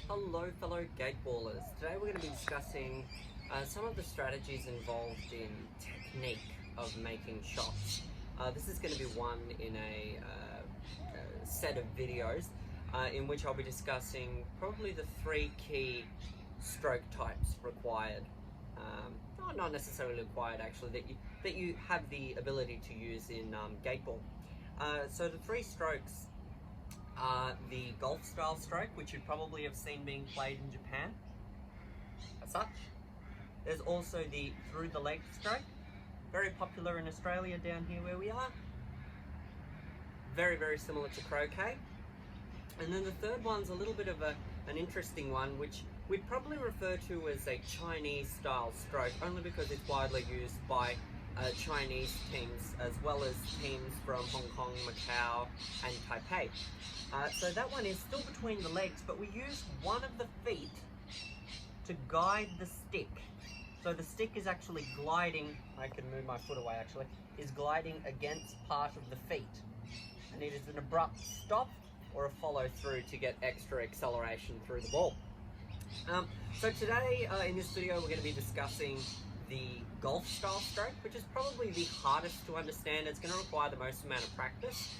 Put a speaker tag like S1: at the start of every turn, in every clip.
S1: Hello fellow gateballers. Today we're going to be discussing some of the strategies involved in technique of making shots. This is going to be one in a set of videos in which I'll be discussing probably the three key stroke types required. Not necessarily required actually, that you have the ability to use in gateball. So the three strokes the golf style stroke, which you probably have seen being played in Japan as such. There's also the through the leg stroke, very popular in Australia down here where we are. Very, very similar to croquet. And then the third one's a little bit of an interesting one, which we'd probably refer to as a Chinese style stroke, only because it's widely used by Chinese teams as well as teams from Hong Kong, Macau and Taipei. So that one is still between the legs, but we use one of the feet to guide the stick. So the stick is actually gliding, I can move my foot away actually, is gliding against part of the feet. And it is an abrupt stop or a follow through to get extra acceleration through the ball. So today in this video we're going to be discussing the golf style stroke, which is probably the hardest to understand. It's going to require the most amount of practice.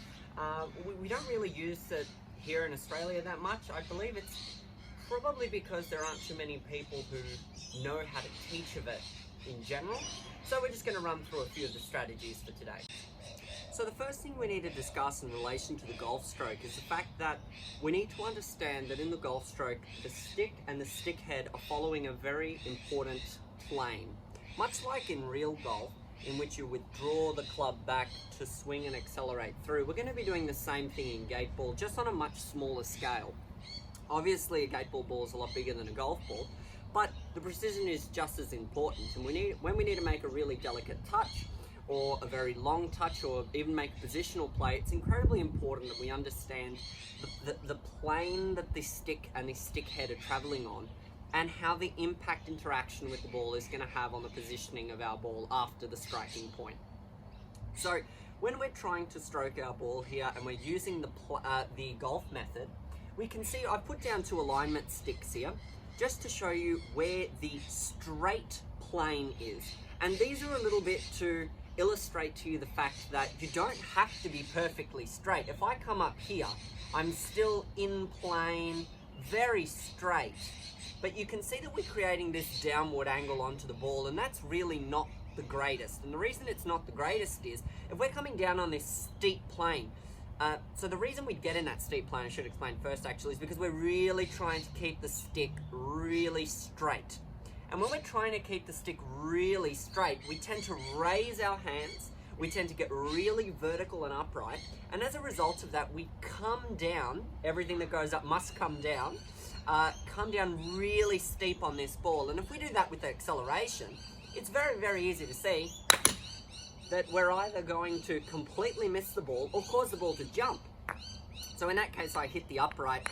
S1: We don't really use it here in Australia that much. I believe it's probably because there aren't too many people who know how to teach of it in general. So we're just going to run through a few of the strategies for today. So the first thing we need to discuss in relation to the golf stroke is the fact that we need to understand that in the golf stroke, the stick and the stick head are following a very important plane. Much like in real golf, in which you withdraw the club back to swing and accelerate through, we're going to be doing the same thing in gateball, just on a much smaller scale. Obviously a gateball ball is a lot bigger than a golf ball, but the precision is just as important. And when we need to make a really delicate touch, or a very long touch, or even make a positional play, it's incredibly important that we understand the plane that the stick and the stick head are traveling on, and how the impact interaction with the ball is going to have on the positioning of our ball after the striking point. So when we're trying to stroke our ball here and we're using the golf method, we can see I've put down two alignment sticks here just to show you where the straight plane is. And these are a little bit to illustrate to you the fact that you don't have to be perfectly straight. If I come up here, I'm still in plane, very straight. But you can see that we're creating this downward angle onto the ball, and that's really not the greatest. And the reason it's not the greatest is, if we're coming down on this steep plane, so the reason we get in that steep plane, I should explain first actually, is because we're really trying to keep the stick really straight. And when we're trying to keep the stick really straight, we tend to raise our hands, we tend to get really vertical and upright, and as a result of that, we come down, everything that goes up must come down really steep on this ball. And if we do that with acceleration, it's very, very easy to see that we're either going to completely miss the ball or cause the ball to jump. So in that case, I hit the upright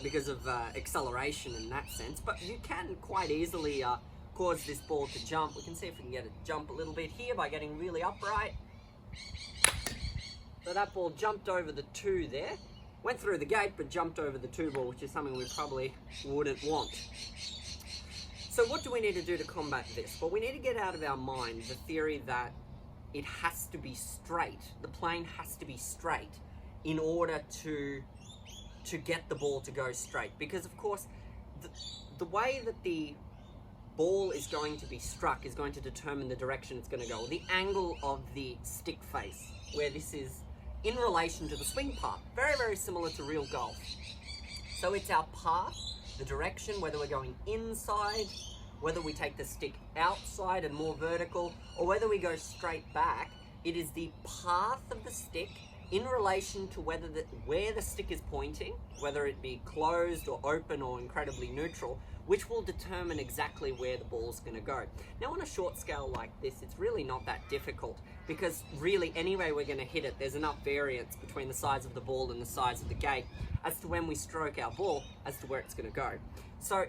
S1: because of acceleration in that sense, but you can quite easily cause this ball to jump. We can see if we can get it to jump a little bit here by getting really upright. So that ball jumped over the two there. Went through the gate, but jumped over the two ball, which is something we probably wouldn't want. So what do we need to do to combat this? Well, we need to get out of our mind the theory that it has to be straight. The plane has to be straight in order to get the ball to go straight. Because of course, the way that the ball is going to be struck is going to determine the direction it's going to go. The angle of the stick face, where this is in relation to the swing path. Very, very similar to real golf. So it's our path, the direction, whether we're going inside, whether we take the stick outside and more vertical, or whether we go straight back. It is the path of the stick in relation to where the stick is pointing, whether it be closed or open or incredibly neutral, which will determine exactly where the ball's going to go. Now on a short scale like this, it's really not that difficult, because really any way we're going to hit it, there's enough variance between the size of the ball and the size of the gate as to when we stroke our ball as to where it's going to go. So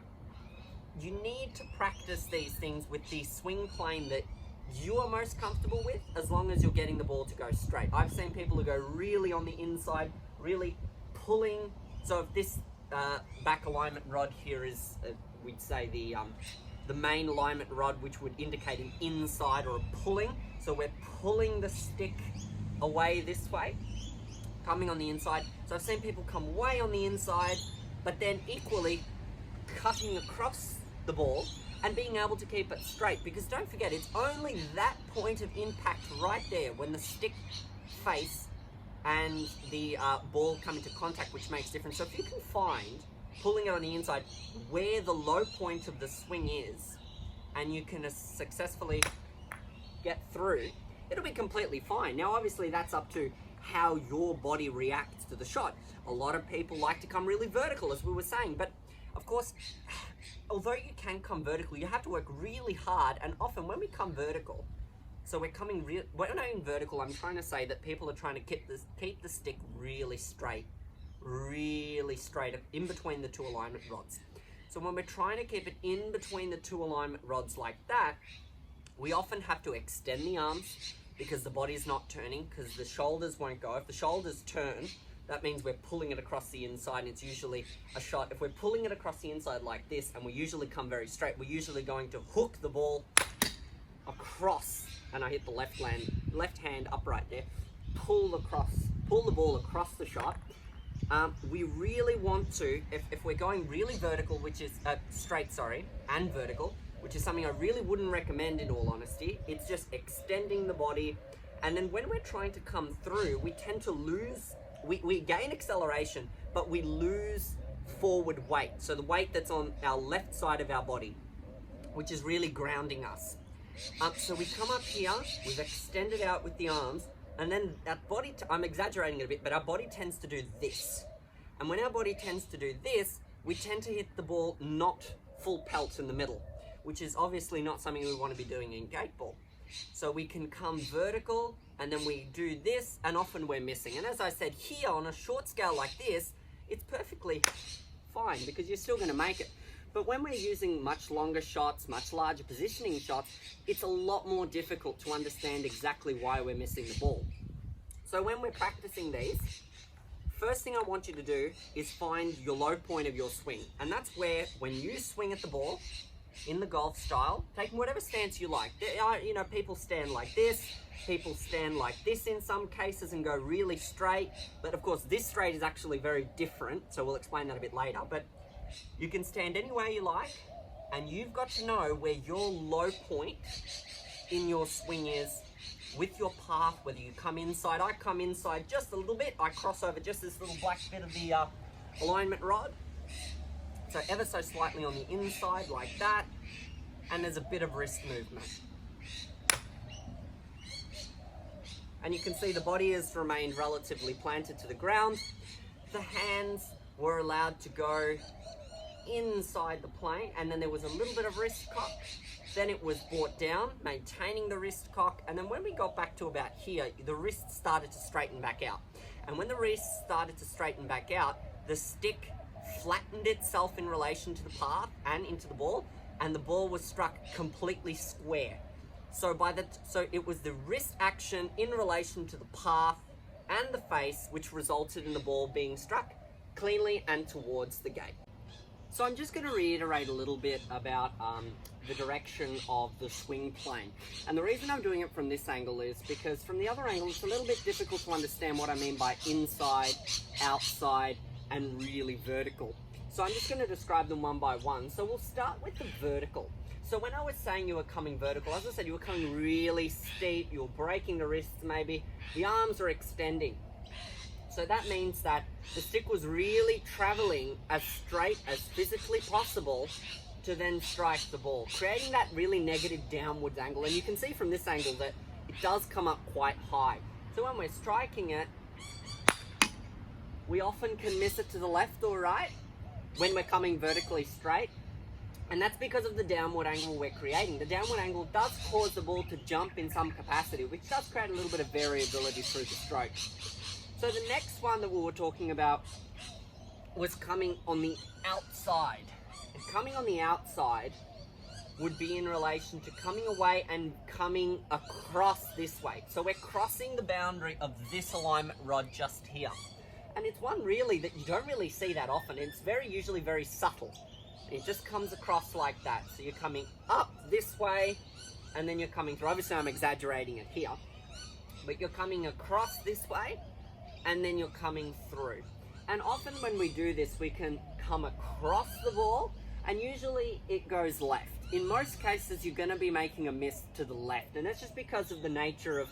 S1: you need to practice these things with the swing plane that you are most comfortable with, as long as you're getting the ball to go straight. I've seen people who go really on the inside, really pulling. So if this back alignment rod here is, we'd say, the main alignment rod, which would indicate an inside or a pulling. So we're pulling the stick away this way, coming on the inside. So I've seen people come way on the inside, but then equally cutting across the ball and being able to keep it straight, because don't forget, it's only that point of impact right there when the stick face and the ball come into contact, which makes difference. So if you can find, pulling it on the inside, where the low point of the swing is, and you can successfully get through, it'll be completely fine. Now obviously that's up to how your body reacts to the shot. A lot of people like to come really vertical, as we were saying, but of course, although you can come vertical, you have to work really hard, and often when we come vertical, so we're coming when I'm in vertical, I'm trying to say that people are trying to keep the stick really straight in between the two alignment rods. So when we're trying to keep it in between the two alignment rods like that, we often have to extend the arms because the body's not turning, because the shoulders won't go. If the shoulders turn, that means we're pulling it across the inside, and it's usually a shot. If we're pulling it across the inside like this, and we usually come very straight, we're usually going to hook the ball across, and I hit the left hand upright there, pull the ball across the shot. We really want to, if we're going really vertical, which is straight, and vertical, which is something I really wouldn't recommend in all honesty. It's just extending the body, and then when we're trying to come through, we tend to lose, we gain acceleration, but we lose forward weight. So the weight that's on our left side of our body, which is really grounding us. So we come up here, we've extended out with the arms, and then that body, I'm exaggerating it a bit, but our body tends to do this. And when our body tends to do this, we tend to hit the ball not full pelt in the middle, which is obviously not something we want to be doing in gate ball. So we can come vertical, and then we do this, and often we're missing. And as I said, here on a short scale like this, it's perfectly fine because you're still going to make it. But when we're using much longer shots, much larger positioning shots, it's a lot more difficult to understand exactly why we're missing the ball. So when we're practicing these, first thing I want you to do is find your low point of your swing. And that's where, when you swing at the ball, in the golf style, taking whatever stance you like. There are, people stand like this, people stand like this in some cases and go really straight. But of course, this straight is actually very different, so we'll explain that a bit later. But you can stand any way you like, and you've got to know where your low point in your swing is with your path, whether you come inside. I come inside just a little bit, I cross over just this little black bit of the alignment rod. So ever so slightly on the inside like that, and there's a bit of wrist movement. And you can see the body has remained relatively planted to the ground. The hands were allowed to go inside the plane, and then there was a little bit of wrist cock. Then it was brought down, maintaining the wrist cock, and then when we got back to about here, the wrist started to straighten back out. And when the wrist started to straighten back out, the stick flattened itself in relation to the path and into the ball, and the ball was struck completely square. So it was the wrist action in relation to the path and the face which resulted in the ball being struck cleanly and towards the gate. So I'm just going to reiterate a little bit about the direction of the swing plane. And the reason I'm doing it from this angle is because from the other angle it's a little bit difficult to understand what I mean by inside, outside, and really vertical. So I'm just going to describe them one by one. So we'll start with the vertical. So when I was saying you were coming vertical, as I said, you were coming really steep, you were breaking the wrists maybe, the arms are extending. So that means that the stick was really traveling as straight as physically possible to then strike the ball, creating that really negative downwards angle. And you can see from this angle that it does come up quite high. So when we're striking it, we often can miss it to the left or right when we're coming vertically straight. And that's because of the downward angle we're creating. The downward angle does cause the ball to jump in some capacity, which does create a little bit of variability through the stroke. So the next one that we were talking about was coming on the outside. And coming on the outside would be in relation to coming away and coming across this way. So we're crossing the boundary of this alignment rod just here. And it's one really that you don't really see that often. It's usually very subtle. It just comes across like that. So you're coming up this way, and then you're coming through. Obviously I'm exaggerating it here, but you're coming across this way, and then you're coming through. And often when we do this, we can come across the ball, and usually it goes left. In most cases, you're going to be making a miss to the left, and that's just because of the nature of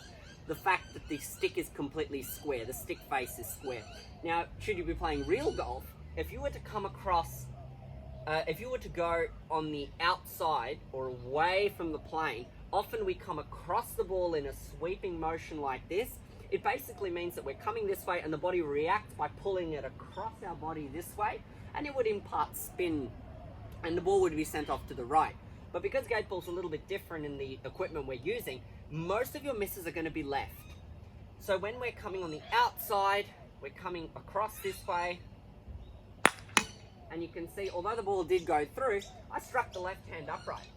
S1: the fact that the stick is completely square. The stick face is square. Now, should you be playing real golf, if you were to come across, if you were to go on the outside or away from the plane, often we come across the ball in a sweeping motion like this. It basically means that we're coming this way and the body reacts by pulling it across our body this way, and it would impart spin and the ball would be sent off to the right. But because gate ball's a little bit different in the equipment we're using, most of your misses are going to be left. So when we're coming on the outside, we're coming across this way, and you can see, although the ball did go through, I struck the left hand upright.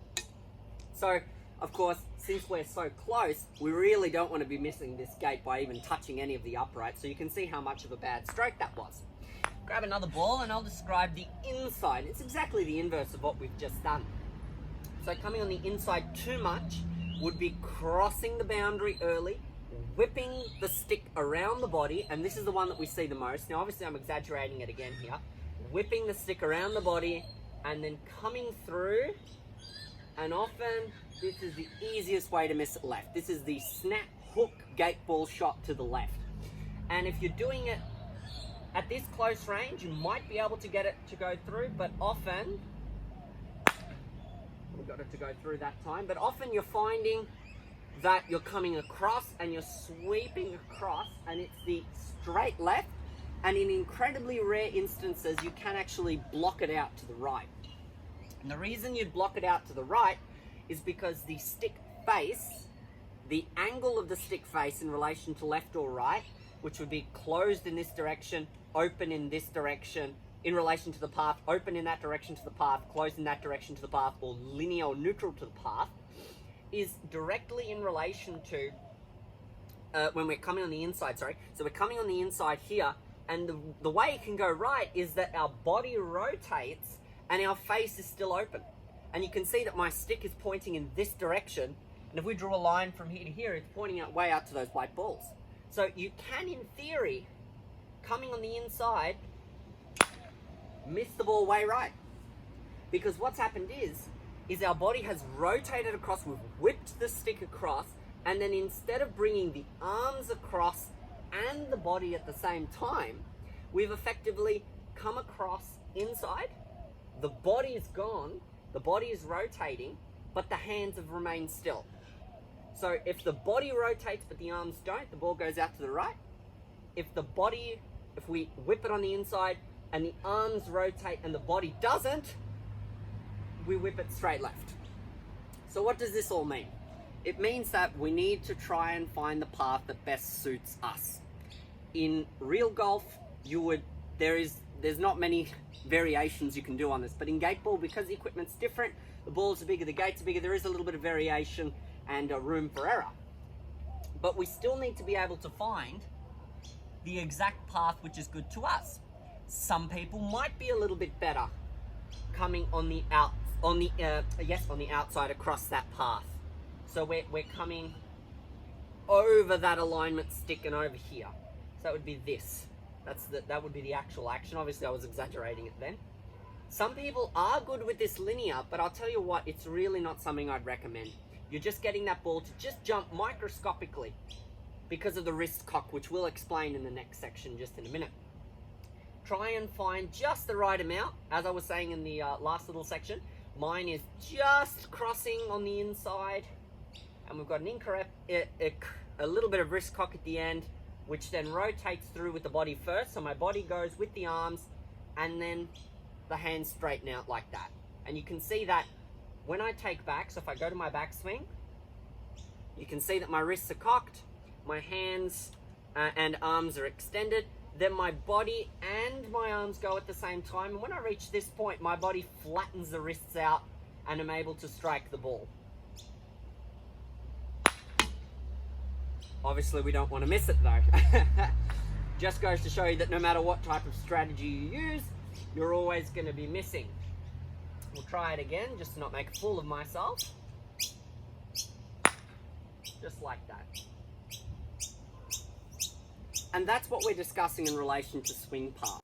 S1: So, of course, since we're so close, we really don't want to be missing this gate by even touching any of the uprights. So you can see how much of a bad stroke that was. Grab another ball and I'll describe the inside. It's exactly the inverse of what we've just done. So coming on the inside too much would be crossing the boundary early, whipping the stick around the body, and this is the one that we see the most. Now obviously I'm exaggerating it again here. Whipping the stick around the body and then coming through, and often this is the easiest way to miss it left. This is the snap hook gate ball shot to the left. And if you're doing it at this close range, you might be able to get it to go through, but often, we got it to go through that time, but often you're finding that you're coming across and you're sweeping across, and it's the straight left, and in incredibly rare instances, you can actually block it out to the right. And the reason you'd block it out to the right is because the stick face, the angle of the stick face in relation to left or right, which would be closed in this direction, open in this direction, in relation to the path, open in that direction to the path, closed in that direction to the path, or linear or neutral to the path, is directly in relation to when we're coming on the inside, sorry. So we're coming on the inside here, and the way it can go right is that our body rotates and our face is still open. And you can see that my stick is pointing in this direction, and if we draw a line from here to here, it's pointing out way out to those white balls. So you can, in theory, coming on the inside, miss the ball way right. Because what's happened is our body has rotated across, we've whipped the stick across, and then instead of bringing the arms across and the body at the same time, we've effectively come across inside, the body is gone, the body is rotating, but the hands have remained still. So if the body rotates but the arms don't, the ball goes out to the right. If we whip it on the inside and the arms rotate and the body doesn't, we whip it straight left. So what does this all mean? It means that we need to try and find the path that best suits us. In real golf, there's not many variations you can do on this, but in gate ball, because the equipment's different, the balls are bigger, the gates are bigger, there is a little bit of variation and room for error. But we still need to be able to find the exact path which is good to us. Some people might be a little bit better coming on the outside across that path. So we're coming over that alignment stick and over here. So that would be this. That would be the actual action. Obviously I was exaggerating it then. Some people are good with this linear, but I'll tell you what, it's really not something I'd recommend. You're just getting that ball to just jump microscopically because of the wrist cock, which we'll explain in the next section just in a minute. Try and find just the right amount. As I was saying in the last little section, mine is just crossing on the inside, and we've got a little bit of wrist cock at the end, which then rotates through with the body first. So my body goes with the arms, and then the hands straighten out like that. And you can see that when I take back, so if I go to my backswing, you can see that my wrists are cocked, my hands and arms are extended, then my body and my arms go at the same time. And when I reach this point, my body flattens the wrists out and I'm able to strike the ball. Obviously we don't want to miss it though. Just goes to show you that no matter what type of strategy you use, you're always going to be missing. We'll try it again, just to not make a fool of myself. Just like that. And that's what we're discussing in relation to swing path.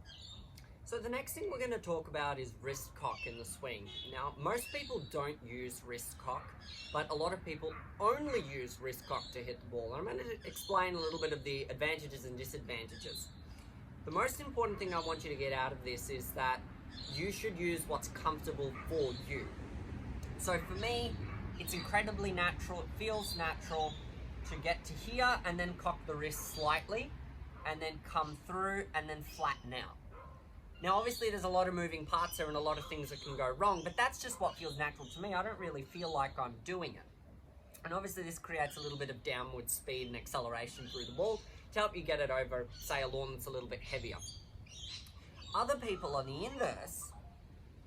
S1: So the next thing we're going to talk about is wrist cock in the swing. Now, most people don't use wrist cock, but a lot of people only use wrist cock to hit the ball. And I'm going to explain a little bit of the advantages and disadvantages. The most important thing I want you to get out of this is that you should use what's comfortable for you. So for me, it's incredibly natural. It feels natural to get to here and then cock the wrist slightly and then come through and then flatten out. Now, obviously, there's a lot of moving parts there and a lot of things that can go wrong, but that's just what feels natural to me. I don't really feel like I'm doing it. And obviously, this creates a little bit of downward speed and acceleration through the ball to help you get it over, say, a lawn that's a little bit heavier. Other people on the inverse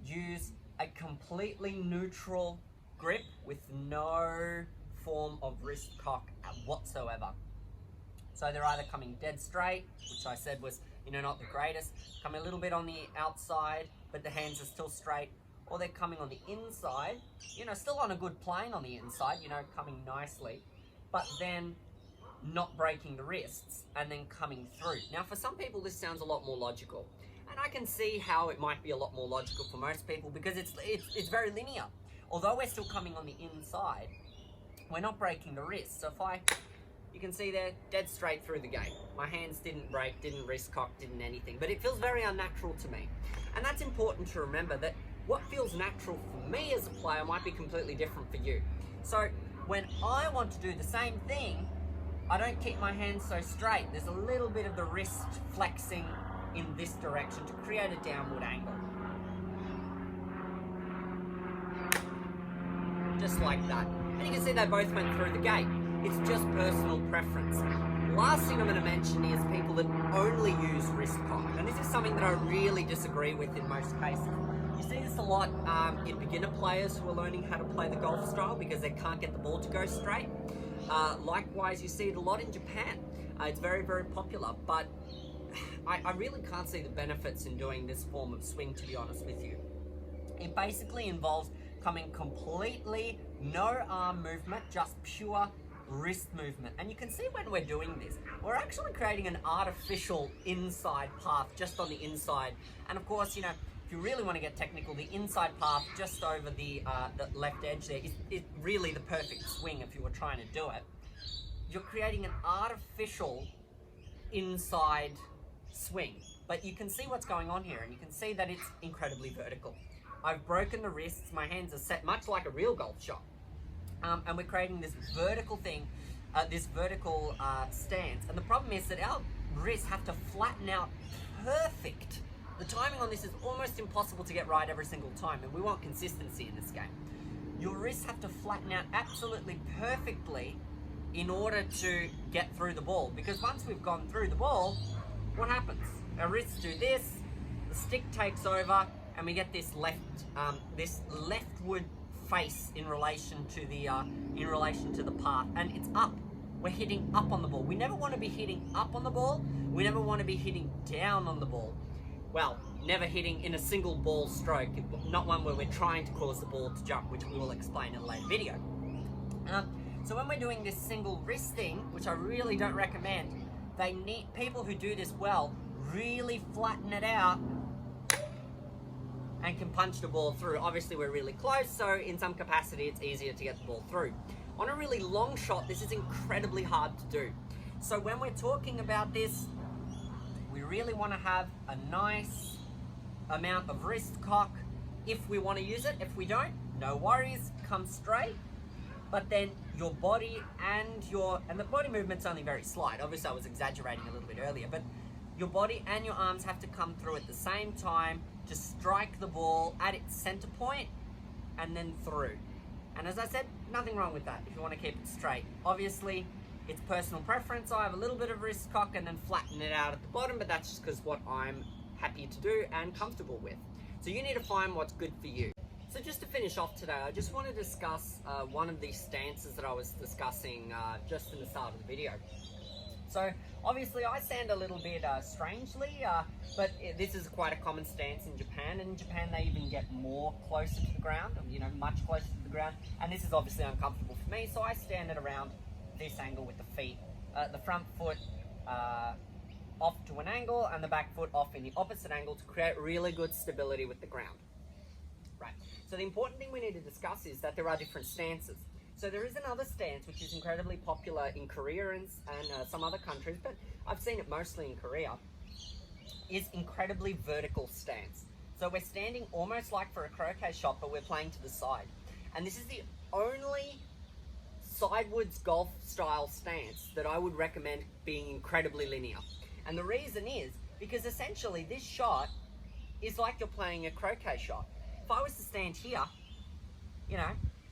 S1: use a completely neutral grip with no form of wrist cock whatsoever. So they're either coming dead straight, which I said was, not the greatest, coming a little bit on the outside, but the hands are still straight, or they're coming on the inside, still on a good plane on the inside, coming nicely, but then not breaking the wrists and then coming through. Now, for some people, this sounds a lot more logical, and I can see how it might be a lot more logical for most people because it's very linear. Although we're still coming on the inside, we're not breaking the wrist. So you can see there, dead straight through the gate. My hands didn't break, didn't wrist cock, didn't anything, but it feels very unnatural to me. And that's important to remember, that what feels natural for me as a player might be completely different for you. So when I want to do the same thing, I don't keep my hands so straight. There's a little bit of the wrist flexing in this direction to create a downward angle. Just like that. And you can see they both went through the gate. It's just personal preference. Last thing I'm going to mention is people that only use wrist cock. And this is something that I really disagree with in most cases. You see this a lot in beginner players who are learning how to play the golf style because they can't get the ball to go straight. Likewise, you see it a lot in Japan. It's very, very popular, but I really can't see the benefits in doing this form of swing, to be honest with you. It basically involves coming completely no arm movement, just pure wrist movement. And you can see when we're doing this, we're actually creating an artificial inside path just on the inside. And of course, if you really want to get technical, the inside path just over the left edge there is really the perfect swing if you were trying to do it. You're creating an artificial inside swing, but you can see what's going on here, and you can see that it's incredibly vertical. I've broken the wrists, my hands are set much like a real golf shot. And we're creating this vertical thing, this vertical stance. And the problem is that our wrists have to flatten out perfect. The timing on this is almost impossible to get right every single time, and we want consistency in this game. Your wrists have to flatten out absolutely perfectly in order to get through the ball. Because once we've gone through the ball, what happens? Our wrists do this, the stick takes over, and we get this leftward face in relation to the path, and it's up. We're hitting up on the ball. We never want to be hitting up on the ball. We never want to be hitting down on the ball. Well, never hitting in a single ball stroke, not one where we're trying to cause the ball to jump, which we will explain in a later video. So when we're doing this single wrist thing, which I really don't recommend, people who do this well really flatten it out and can punch the ball through. Obviously we're really close, so in some capacity it's easier to get the ball through. On a really long shot, this is incredibly hard to do. So when we're talking about this, we really want to have a nice amount of wrist cock if we want to use it. If we don't, no worries, come straight. But then your body and the body movement's only very slight. Obviously I was exaggerating a little bit earlier, but your body and your arms have to come through at the same time to strike the ball at its center point and then through. And as I said, nothing wrong with that if you want to keep it straight. Obviously, it's personal preference. I have a little bit of wrist cock and then flatten it out at the bottom, but that's just because what I'm happy to do and comfortable with. So you need to find what's good for you. So just to finish off today, I just want to discuss one of these stances that I was discussing just in the start of the video. So Obviously, I stand a little bit strangely, but this is quite a common stance in Japan. And in Japan, they even get more closer to the ground, you know, much closer to the ground. And this is obviously uncomfortable for me, so I stand at around this angle with the feet. The front foot off to an angle and the back foot off in the opposite angle to create really good stability with the ground. Right. So the important thing we need to discuss is that there are different stances. So there is another stance which is incredibly popular in Korea and some other countries, but I've seen it mostly in Korea, is incredibly vertical stance. So we're standing almost like for a croquet shot, but we're playing to the side. And this is the only sidewards golf style stance that I would recommend being incredibly linear. And the reason is because essentially this shot is like you're playing a croquet shot. If I was to stand here, you know,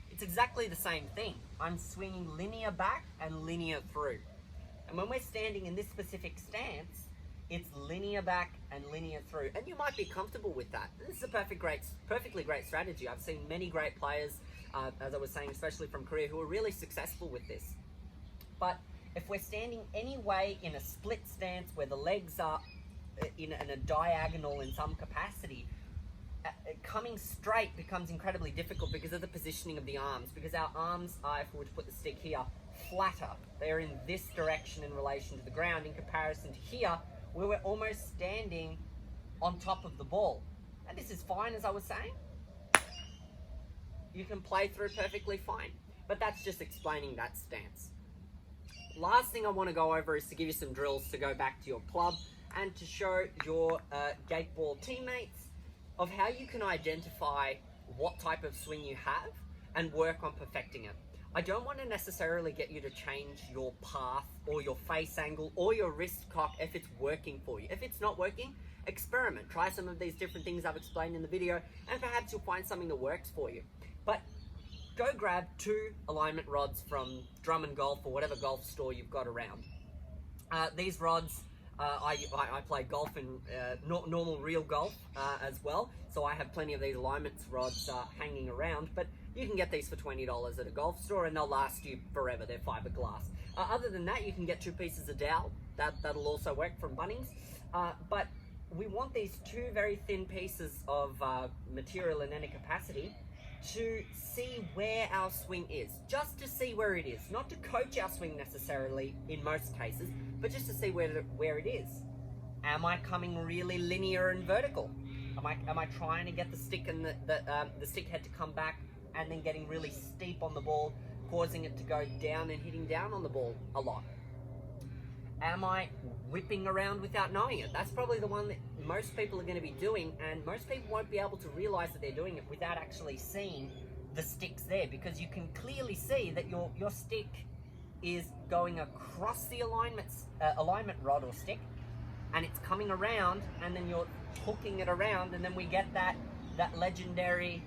S1: it's exactly the same thing. I'm swinging linear back and linear through. And when we're standing in this specific stance, it's linear back and linear through. And you might be comfortable with that. This is a perfectly great strategy. I've seen many great players, as I was saying, especially from Korea, who are really successful with this. But if we're standing anyway in a split stance where the legs are in a diagonal in some capacity, coming straight becomes incredibly difficult because of the positioning of the arms, because our arms are, if we were to put the stick here, flatter. They're in this direction in relation to the ground in comparison to here, where we're almost standing on top of the ball. And this is fine, as I was saying. You can play through perfectly fine, but that's just explaining that stance. Last thing I want to go over is to give you some drills to go back to your club and to show your gate ball teammates of how you can identify what type of swing you have and work on perfecting it. I don't want to necessarily get you to change your path or your face angle or your wrist cock if it's working for you. If it's not working, experiment. Try some of these different things I've explained in the video, and perhaps you'll find something that works for you. But go grab 2 alignment rods from Drum and Golf or whatever golf store you've got around. These rods, I play golf in normal real golf as well, so I have plenty of these alignments rods hanging around, but you can get these for $20 at a golf store and they'll last you forever. They're fiberglass. Other than that, you can get 2 pieces of dowel. That'll also work from Bunnings. But we want these 2 very thin pieces of material in any capacity to see where our swing is, just to see where it is, not to coach our swing necessarily in most cases, but just to see where it is. Am I coming really linear and vertical? Am I trying to get the stick and the stick head to come back and then getting really steep on the ball, causing it to go down and hitting down on the ball a lot? Am I whipping around without knowing it? That's probably the one that most people are going to be doing, and most people won't be able to realize that they're doing it without actually seeing the sticks there, because you can clearly see that your stick is going across the alignment rod or stick, and it's coming around, and then you're hooking it around, and then we get that legendary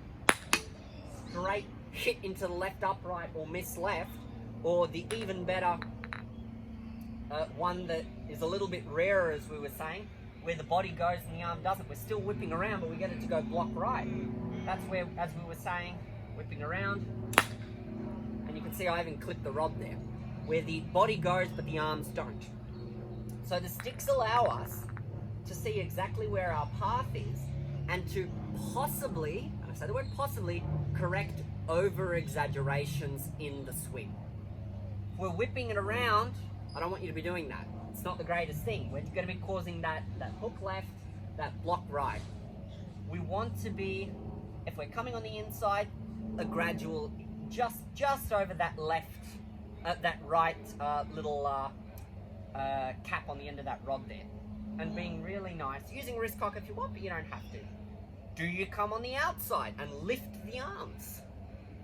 S1: straight hit into the left upright or miss left, or the even better one that is a little bit rarer, as we were saying, where the body goes and the arm doesn't. We're still whipping around, but we get it to go block right. That's where, as we were saying, whipping around, and you can see I even clipped the rod there, where the body goes but the arms don't. So the sticks allow us to see exactly where our path is and to possibly, and I say the word possibly, correct over exaggerations in the swing. If we're whipping it around, I don't want you to be doing that. It's not the greatest thing. We're going to be causing that hook left, that block right. We want to be, if we're coming on the inside, a gradual, just over that left, that right little cap on the end of that rod there. And being really nice. Using wrist cock if you want, but you don't have to. Do you come on the outside and lift the arms?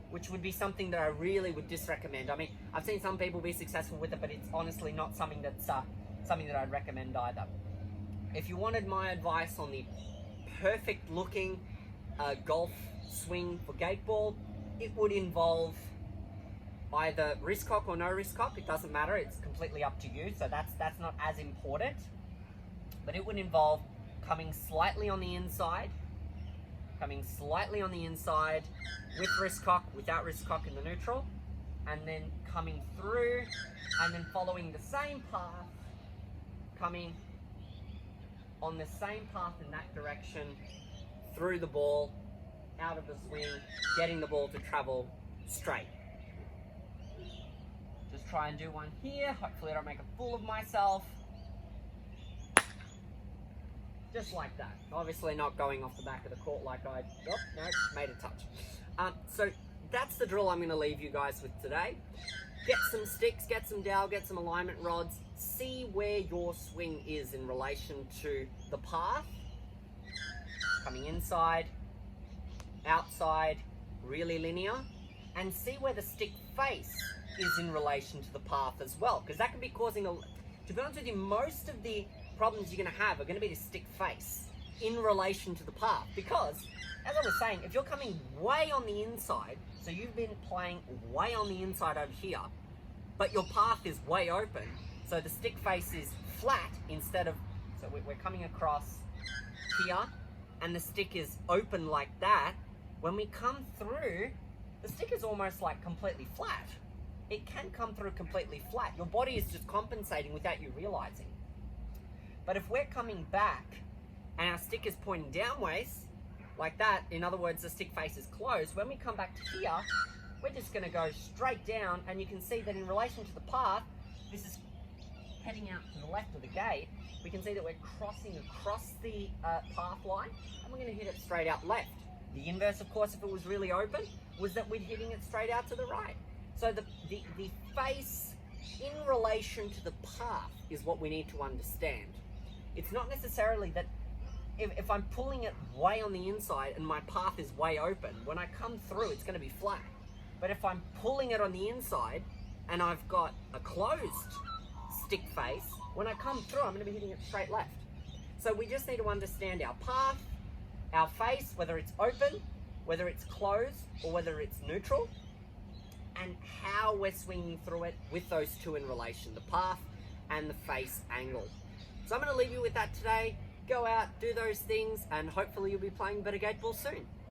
S1: Which would be something that I really would disrecommend. I mean, I've seen some people be successful with it, but it's honestly not something that's something that I'd recommend either. If you wanted my advice on the perfect looking golf swing for gate ball, it would involve either wrist cock or no wrist cock. It doesn't matter. It's completely up to you. So that's not as important. But it would involve coming slightly on the inside, with wrist cock, without wrist cock in the neutral, and then coming through, and then following the same path coming on the same path in that direction, through the ball, out of the swing, getting the ball to travel straight. Just try and do one here. Hopefully I don't make a fool of myself. Just like that. Obviously not going off the back of the court like I... Oh, no, made a touch. So that's the drill I'm going to leave you guys with today. Get some sticks, get some dowel, get some alignment rods. See where your swing is in relation to the path. Coming inside, outside, really linear. And see where the stick face is in relation to the path as well. Because that can be causing a... To be honest with you, most of the problems you're going to have are going to be the stick face in relation to the path, because as I was saying, if you're coming way on the inside, so you've been playing way on the inside over here, but your path is way open, so the stick face is flat instead of, so we're coming across here and the stick is open like that. When we come through, the stick is almost like completely flat. It can come through completely flat. Your body is just compensating without you realizing. But if we're coming back and our stick is pointing downways, like that, in other words, the stick face is closed, when we come back to here, we're just going to go straight down, and you can see that in relation to the path, this is heading out to the left of the gate, we can see that we're crossing across the path line, and we're going to hit it straight out left. The inverse, of course, if it was really open, was that we're hitting it straight out to the right. So the face in relation to the path is what we need to understand. It's not necessarily that if I'm pulling it way on the inside and my path is way open, when I come through, it's going to be flat. But if I'm pulling it on the inside and I've got a closed stick face, when I come through, I'm going to be hitting it straight left. So we just need to understand our path, our face, whether it's open, whether it's closed, or whether it's neutral, and how we're swinging through it with those two in relation, the path and the face angle. So I'm going to leave you with that today. Go out, do those things, and hopefully you'll be playing better gate ball soon.